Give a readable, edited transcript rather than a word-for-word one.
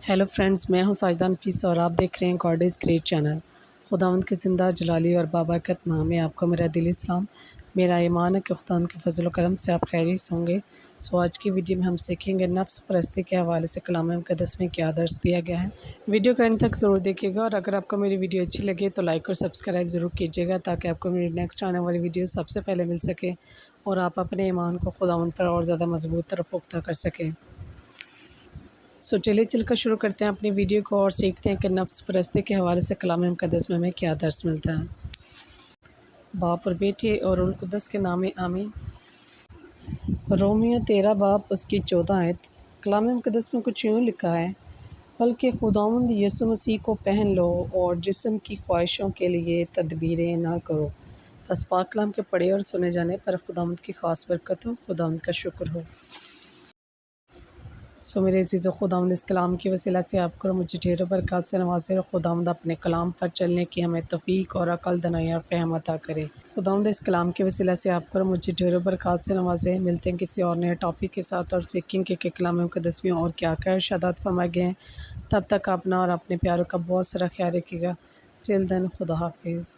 Hello friends, मैं हूं साजिदा नफीस और आप देख रहे हैं गॉड इज़ ग्रेट चैनल। खुदावंद के ज़िंदा जलाली और बाबरकत नाम में आपको मेरा दिली सलाम। मेरा ईमान है कि खुदावंद के फजल करम से आप खैरियत से होंगे। आज की वीडियो में हम सीखेंगे नफ्स परस्ती के हवाले से कलाम मुक़द्दस में क्या दर्स दिया गया है। वीडियो का एंड तक ज़रूर देखिएगा और अगर आपको मेरी वीडियो अच्छी लगे तो लाइक और सब्सक्राइब ज़रूर कीजिएगा ताकि आपको मेरी नेक्स्ट आने वाली वीडियो सबसे पहले मिल सके और आप अपने ईमान को खुदावंद पर और ज़्यादा मजबूत और पुख्ता कर सकें। चलिए चलकर शुरू करते हैं अपनी वीडियो को और सीखते हैं कि नफ्स परस्ती के हवाले से कलाम मुक़द्दस में हमें क्या दर्स मिलता है। बाप और बेटे और रूहुल कुद्दस के नाम आमीन। रोमियो 13 बाब उसकी 14 आयत। कलाम मुक़द्दस में कुछ यूँ लिखा है, बल्कि खुदावंद यीशु मसीह को पहन लो और जिस्म की ख्वाहिशों के लिए तदबीरें ना करो। बस पाक कलाम के पढ़े और सुने जाने पर खुदावंद की ख़ास बरकत हो, खुदावंद का शुक्र हो। मेरे अज़ीज़ खुदावंद इस कलाम की वसीला से आपको और मुझे ढेरों बरकत से नवाज़े और खुदावंद अपने कलाम पर चलने की हमें तौफ़ीक और अक़ल दनाई और फ़हम अता करे। खुदावंद इस कलाम की वसीला से आपको और मुझे ढेरों बरकत से नवाज़े। मिलते हैं किसी और नए टॉपिक के साथ और सीखेंगे कि कलाम मुक़द्दस में और क्या क्या इरशादात फरमाए गए हैं। तब तक अपना और अपने प्यारों का बहुत सारा ख्याल रखिएगा। टिल देन खुदा हाफिज़।